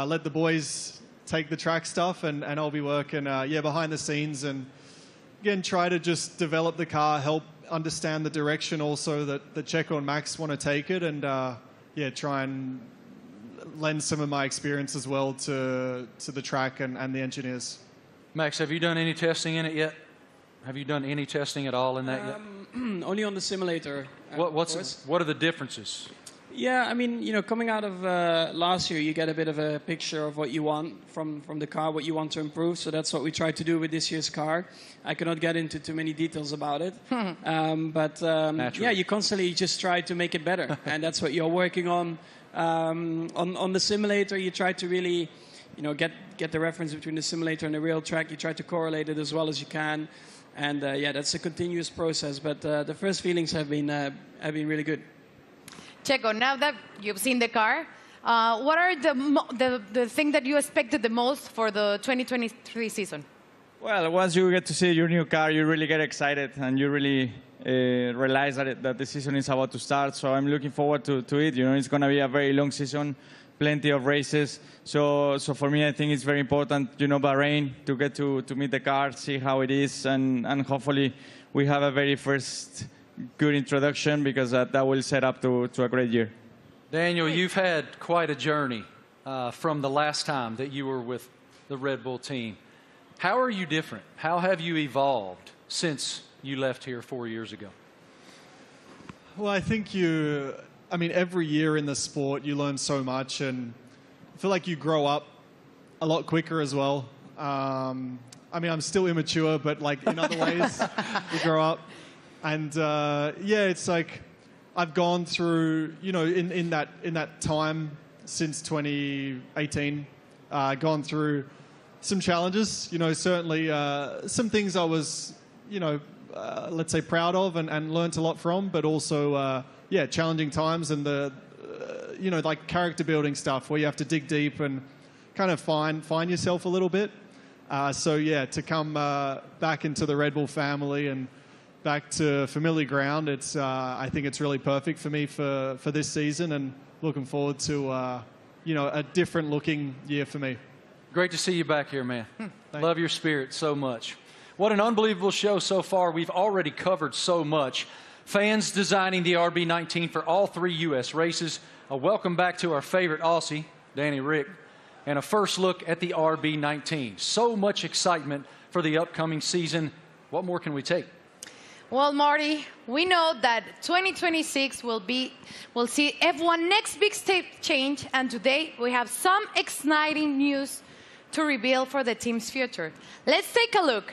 S11: let the boys take the track stuff, and I'll be working, behind the scenes, and again, try to just develop the car, help understand the direction also that Checo and Max want to take it, and try and lend some of my experience as well to the track and the engineers.
S2: Max, have you done any testing in it yet? Have you done any testing at all in that yet?
S14: Only on the simulator.
S2: What are the differences?
S14: Yeah, I mean, coming out of last year, you get a bit of a picture of what you want from the car, what you want to improve. So that's what we tried to do with this year's car. I cannot get into too many details about it. You constantly just try to make it better. And that's what you're working on. On the simulator, you try to really, get the reference between the simulator and the real track. You try to correlate it as well as you can. And that's a continuous process. But the first feelings have been really good.
S1: Checo, now that you've seen the car, what are the thing that you expected the most for the 2023 season?
S13: Well, once you get to see your new car, you really get excited, and you really realize that the season is about to start. So I'm looking forward to it. It's going to be a very long season, plenty of races. So for me, I think it's very important, Bahrain, to get to meet the car, see how it is, and hopefully we have a very first good introduction, because that will set up to a great year.
S2: Daniel, you've had quite a journey from the last time that you were with the Red Bull team. How are you different? How have you evolved since you left here 4 years ago?
S11: Well, I think every year in the sport you learn so much, and I feel like you grow up a lot quicker as well. I'm still immature, but in other ways you grow up. And it's like I've gone through, in that time since 2018, gone through some challenges. Certainly some things I was, let's say proud of and learnt a lot from, but also challenging times, and the character building stuff where you have to dig deep and kind of find yourself a little bit. To come back into the Red Bull family and back to familiar ground, I think it's really perfect for me for this season, and looking forward to a different looking year for me.
S2: Great to see you back here, man. Love your spirit so much. What an unbelievable show so far. We've already covered so much. Fans designing the RB19 for all 3 U.S. races. A welcome back to our favorite Aussie, Danny Rick, and a first look at the RB19. So much excitement for the upcoming season. What more can we take?
S1: Well, Marty, we know that 2026 will see F1 next big step change, and today we have some exciting news to reveal for the team's future. Let's take a look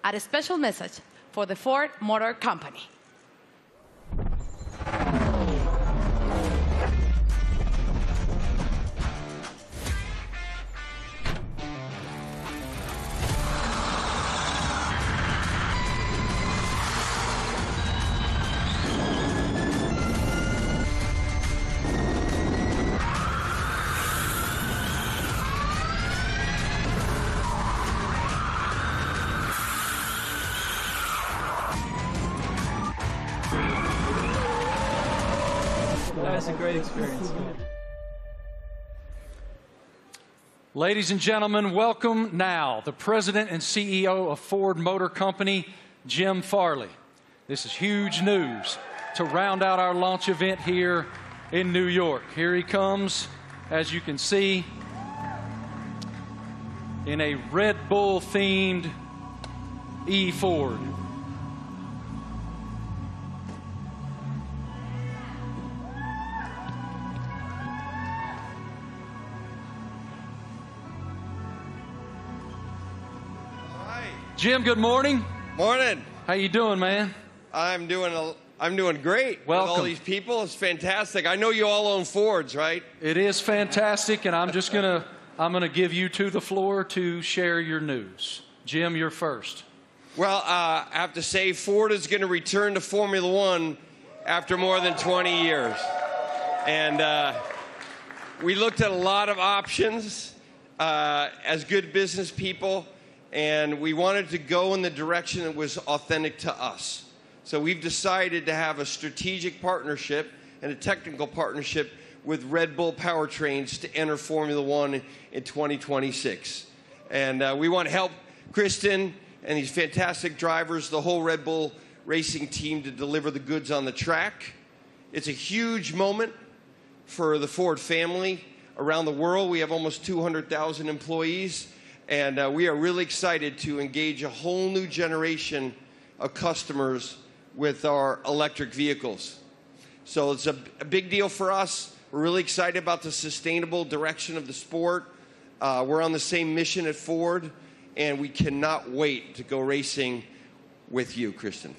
S1: at a special message for the Ford Motor Company.
S12: That's a great experience.
S2: Ladies and gentlemen, welcome now the President and CEO of Ford Motor Company, Jim Farley. This is huge news to round out our launch event here in New York. Here he comes, as you can see, in a Red Bull-themed E-Ford. Jim, good morning.
S16: Morning.
S2: How you doing, man?
S16: I'm doing great.
S2: Welcome.
S16: With all these people, it's fantastic. I know you all own Fords, right?
S2: It is fantastic, and I'm gonna give you the floor to share your news. Jim, you're first.
S16: Well, I have to say Ford is going to return to Formula One after more than 20 years. And we looked at a lot of options as good business people, and we wanted to go in the direction that was authentic to us. So we've decided to have a strategic partnership and a technical partnership with Red Bull Powertrains to enter Formula One in 2026. And we want to help Kristen and these fantastic drivers, the whole Red Bull racing team, to deliver the goods on the track. It's a huge moment for the Ford family around the world. We have almost 200,000 employees. And we are really excited to engage a whole new generation of customers with our electric vehicles. So it's a big deal for us. We're really excited about the sustainable direction of the sport. We're on the same mission at Ford, and we cannot wait to go racing with you, Kristen.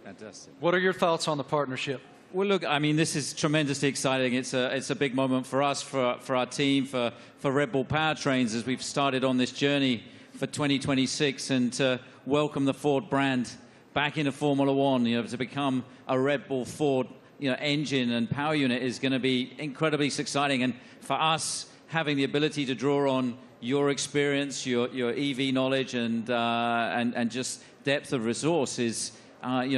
S6: Fantastic.
S2: What are your thoughts on the partnership?
S6: Well, look, I mean, this is tremendously exciting. It's a big moment for us, for our team, for Red Bull Powertrains as we've started on this journey for 2026 and to welcome the Ford brand back into Formula One. You know, to become a Red Bull Ford, engine and power unit is going to be incredibly exciting. And for us, having the ability to draw on your experience, your EV knowledge, and just depth of resource is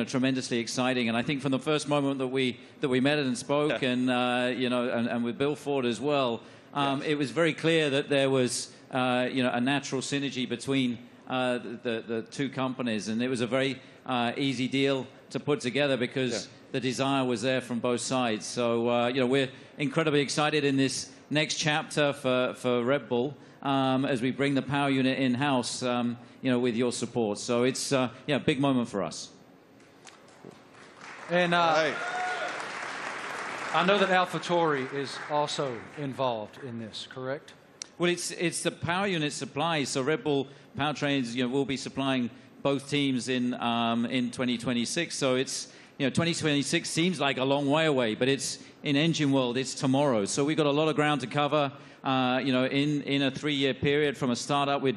S6: tremendously exciting. And I think from the first moment that we met and spoke, and with Bill Ford as well, it was very clear that there was a natural synergy between the two companies, and it was a very easy deal to put together because the desire was there from both sides. So we're incredibly excited in this next chapter for Red Bull as we bring the power unit in-house, with your support. So it's a big moment for us.
S2: And I know that AlphaTauri is also involved in this, correct?
S6: Well, it's the power unit supply. So Red Bull Powertrains, will be supplying both teams in 2026. So it's 2026 seems like a long way away, but it's in engine world. It's tomorrow. So we've got a lot of ground to cover. In a 3-year period from a startup, we've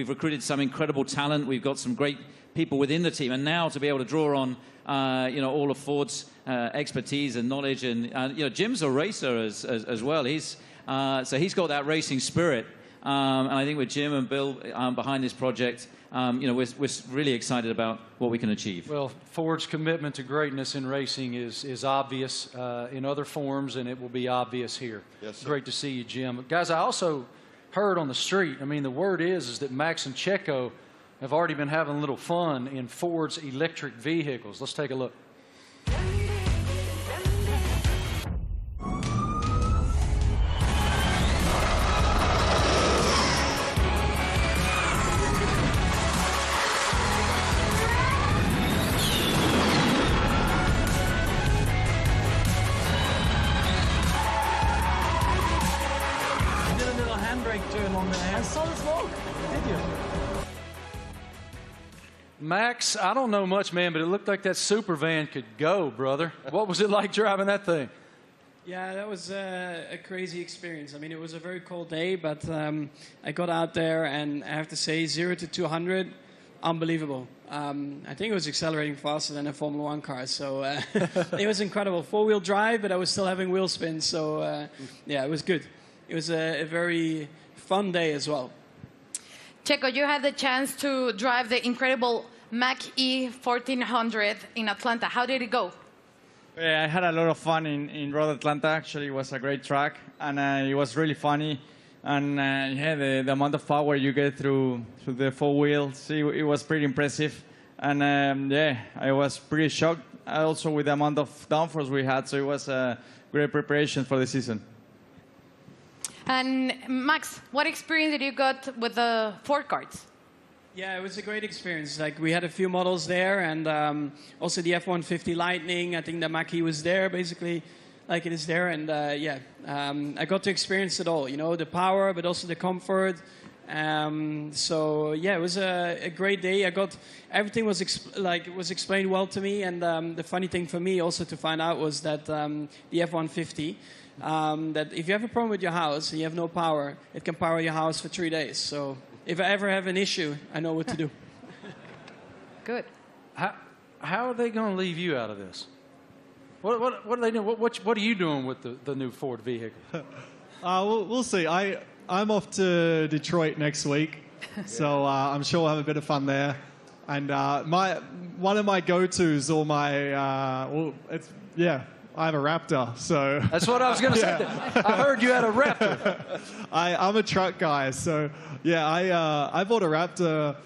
S6: recruited some incredible talent. We've got some great people within the team, and now to be able to draw on all of Ford's expertise and knowledge, and Jim's a racer as well. He's got that racing spirit, and I think with Jim and Bill behind this project, we're really excited about what we can achieve.
S2: Well, Ford's commitment to greatness in racing is obvious in other forms, and it will be obvious here.
S16: Yes, sir.
S2: Great to see you, Jim. Guys, I also heard on the street, the word is that Max and Checo have already been having a little fun in Ford's electric vehicles. Let's take a look. I saw the smoke. Did you? Max, I don't know much, man, but it looked like that super van could go, brother. What was it like driving that thing?
S14: Yeah, that was a crazy experience. I mean, it was a very cold day, but I got out there, and I have to say, 0 to 200, unbelievable. I think it was accelerating faster than a Formula One car, so it was incredible. Four-wheel drive, but I was still having wheel spin, so yeah, it was good. It was a very fun day as well.
S1: Checo, you had the chance to drive the incredible Mach-E 1400 in Atlanta. How did it go?
S13: Yeah, I had a lot of fun in Road Atlanta. Actually, it was a great track, and it was really funny. And yeah, the amount of power you get through the four wheels, it was pretty impressive. And yeah, I was pretty shocked also with the amount of downforce we had. So it was a great preparation for the season.
S1: And Max, what experience did you got with the Ford karts?
S14: Yeah, it was a great experience. Like, we had a few models there, and also the F-150 Lightning. I think the Mach-E was there, basically, like it is there. And yeah, I got to experience it all. You know, the power, but also the comfort. So yeah, it was a great day. Everything was explained well to me. And the funny thing for me also to find out was that the F-150. That if you have a problem with your house and you have no power, it can power your house for 3 days. So if I ever have an issue, I know what to do.
S1: Good.
S2: How are they going to leave you out of this? What are they doing? What are you doing with the new Ford vehicle?
S11: We'll see. I'm off to Detroit next week, so I'm sure we'll have a bit of fun there. And one of my go-tos, or my I have a Raptor, so...
S2: That's what I was going to say. I heard you had a Raptor.
S11: I'm a truck guy, so yeah, I bought a Raptor,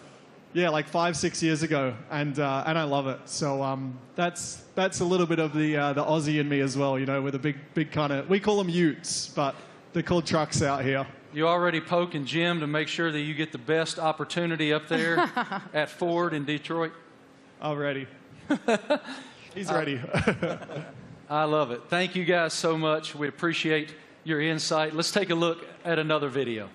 S11: like 5-6 years ago, and I love it. So that's a little bit of the Aussie in me as well, you know, with a big kind of... We call them utes, but they're called trucks out here.
S2: You already poking Jim to make sure that you get the best opportunity up there at Ford in Detroit?
S11: Already. He's ready.
S2: I love it. Thank you guys so much. We appreciate your insight. Let's take a look at another video.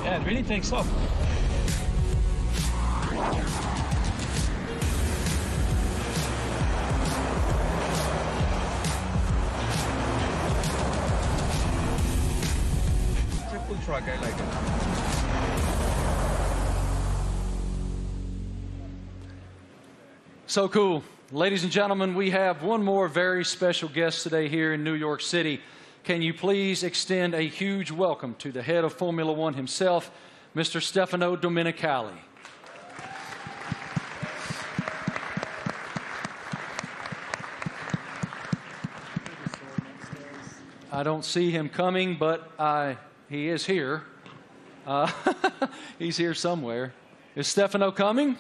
S15: Yeah, it really takes off. Truck, I like it.
S2: So cool. Ladies and gentlemen, we have one more very special guest today here in New York City. Can you please extend a huge welcome to the head of Formula One himself, Mr. Stefano Domenicali. I don't see him coming, but he is here. He's here somewhere. Is Stefano coming?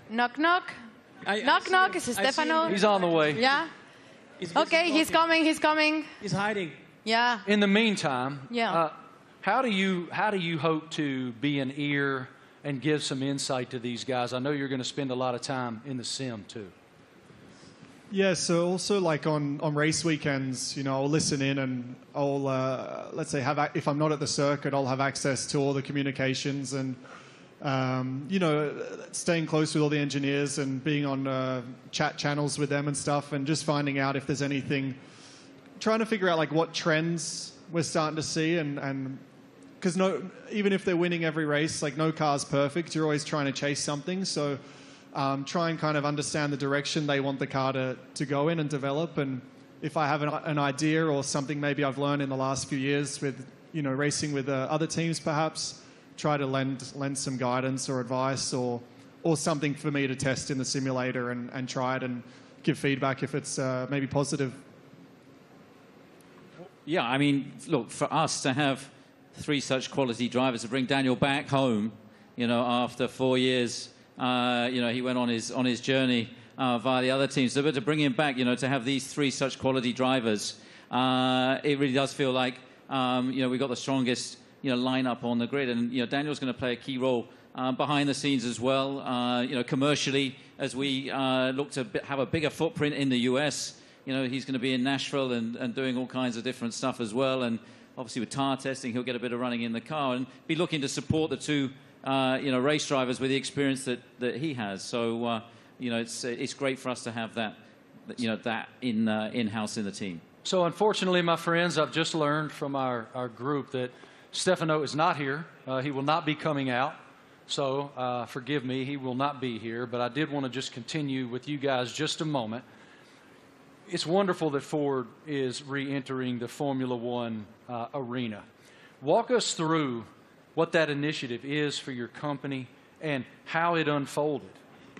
S1: Knock, knock. Knock, knock. Is it Stefano?
S2: He's on the way.
S1: Yeah? Okay, he's coming. He's coming.
S14: He's hiding.
S1: Yeah.
S2: In the meantime,
S1: yeah.
S2: How do you hope to be an ear and give some insight to these guys? I know you're going to spend a lot of time in the sim, too.
S11: Yeah, so also like on race weekends, you know, I'll listen in and I'll, let's say, if I'm not at the circuit, I'll have access to all the communications and, you know, staying close with all the engineers and being on chat channels with them and stuff and just finding out if there's anything, trying to figure out like what trends we're starting to see and because even if they're winning every race, like no car's perfect, you're always trying to chase something, so... try and kind of understand the direction they want the car to go in and develop. And if I have an idea or something maybe I've learned in the last few years with, you know, racing with other teams perhaps, try to lend some guidance or advice or something for me to test in the simulator and try it and give feedback if it's maybe positive.
S6: Yeah, I mean, look, for us to have 3 such quality drivers, to bring Daniel back home, you know, after 4 years... you know, he went on his journey via the other teams. So, but to bring him back, you know, to have these 3 such quality drivers, it really does feel like, you know, we've got the strongest lineup on the grid. And Daniel's going to play a key role behind the scenes as well. Commercially, as we look to have a bigger footprint in the US. He's going to be in Nashville and doing all kinds of different stuff as well. And obviously with tire testing, he'll get a bit of running in the car and be looking to support the two, race drivers with the experience that he has. So, it's great for us to have that, that in-house in the team.
S2: So unfortunately, my friends, I've just learned from our group that Stefano is not here. He will not be coming out. So forgive me, he will not be here. But I did want to just continue with you guys just a moment. It's wonderful that Ford is re-entering the Formula One arena. Walk us through what that initiative is for your company and how it unfolded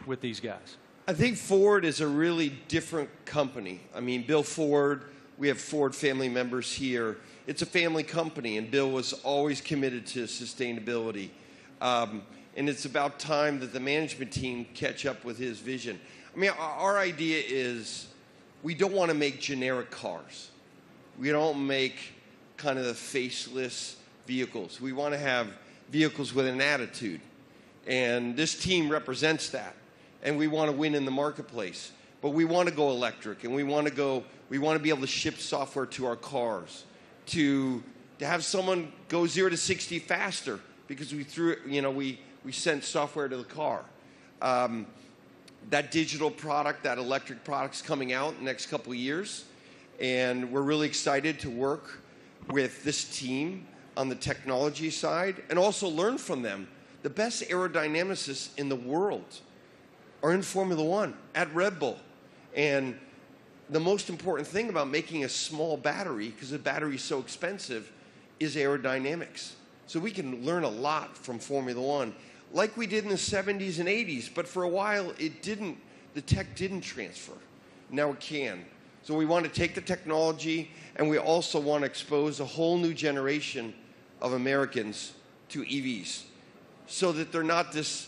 S2: with these guys.
S16: I think Ford is a really different company. I mean, Bill Ford, we have Ford family members here. It's a family company, and Bill was always committed to sustainability. And it's about time that the management team catch up with his vision. I mean, our idea is we don't want to make generic cars. We don't make kind of the faceless vehicles. We want to have vehicles with an attitude. And this team represents that. And we want to win in the marketplace. But we want to go electric, and we want to be able to ship software to our cars, to have someone go 0 to 60 faster because we sent software to the car. That digital product, that electric product's coming out in the next couple of years, and we're really excited to work with this team on the technology side and also learn from them. The best aerodynamicists in the world are in Formula One at Red Bull. And the most important thing about making a small battery, because the battery is so expensive, is aerodynamics. So we can learn a lot from Formula One, like we did in the 70s and 80s, but for a while the tech didn't transfer. Now it can. So we want to take the technology, and we also want to expose a whole new generation of Americans to EVs so that they're not this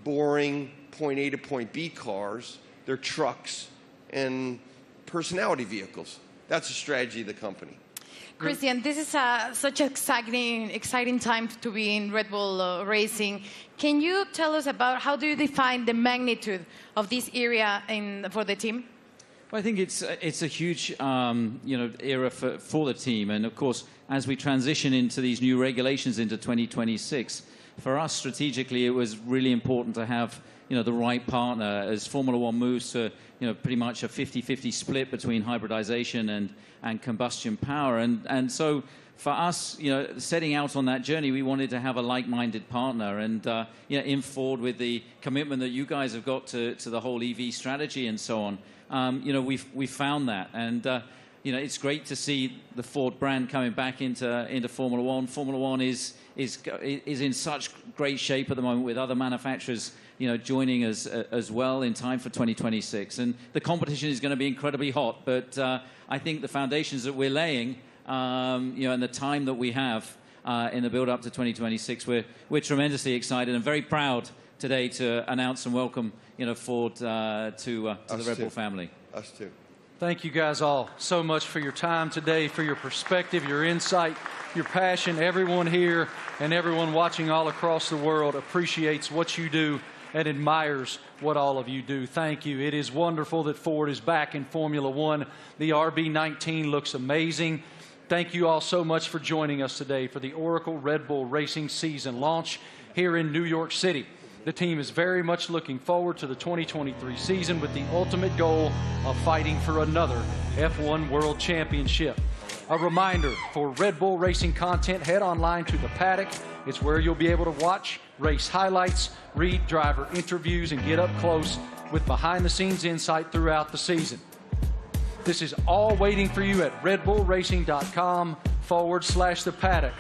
S16: boring point A to point B cars. They're trucks and personality vehicles. That's the strategy of the company.
S1: Christian, this is such an exciting time to be in Red Bull Racing. Can you tell us about how do you define the magnitude of this area for the team?
S6: Well, I think it's a huge era for the team, and of course, as we transition into these new regulations into 2026, for us strategically, it was really important to have the right partner as Formula One moves to pretty much a 50-50 split between hybridization and combustion power, and so for us, setting out on that journey, we wanted to have a like-minded partner, and in Ford with the commitment that you guys have got to the whole EV strategy and so on. We found that, and it's great to see the Ford brand coming back into Formula One. Formula One is in such great shape at the moment with other manufacturers, joining us as well in time for 2026. And the competition is going to be incredibly hot, but I think the foundations that we're laying, and the time that we have in the build-up to 2026, we're tremendously excited and very proud today to announce and welcome Ford to the Red Bull family.
S16: Us too.
S2: Thank you guys all so much for your time today, for your perspective, your insight, your passion. Everyone here and everyone watching all across the world appreciates what you do and admires what all of you do. Thank you. It is wonderful that Ford is back in Formula One. The RB19 looks amazing. Thank you all so much for joining us today for the Oracle Red Bull Racing season launch here in New York City. The team is very much looking forward to the 2023 season with the ultimate goal of fighting for another F1 World Championship. A reminder, for Red Bull Racing content, head online to The Paddock. It's where you'll be able to watch race highlights, read driver interviews, and get up close with behind-the-scenes insight throughout the season. This is all waiting for you at redbullracing.com/The Paddock.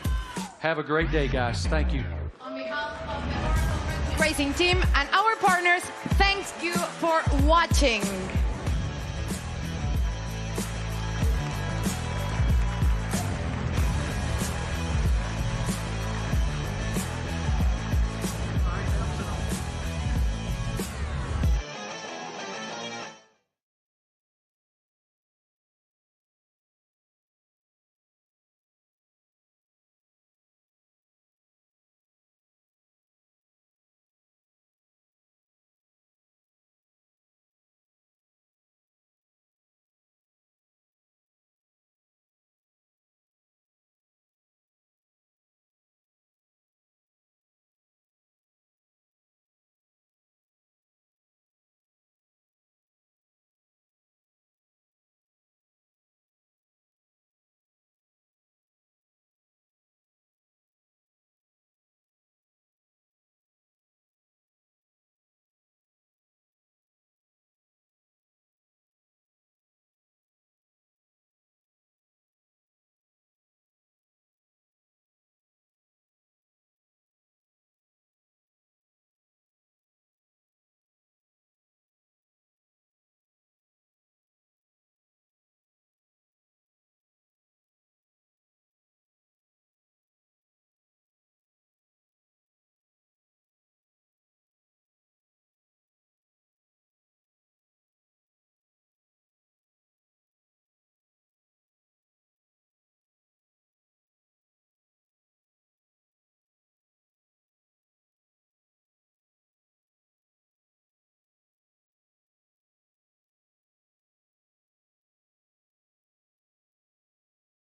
S2: Have a great day, guys. Thank you.
S1: On behalf of the Racing team and our partners, thank you for watching.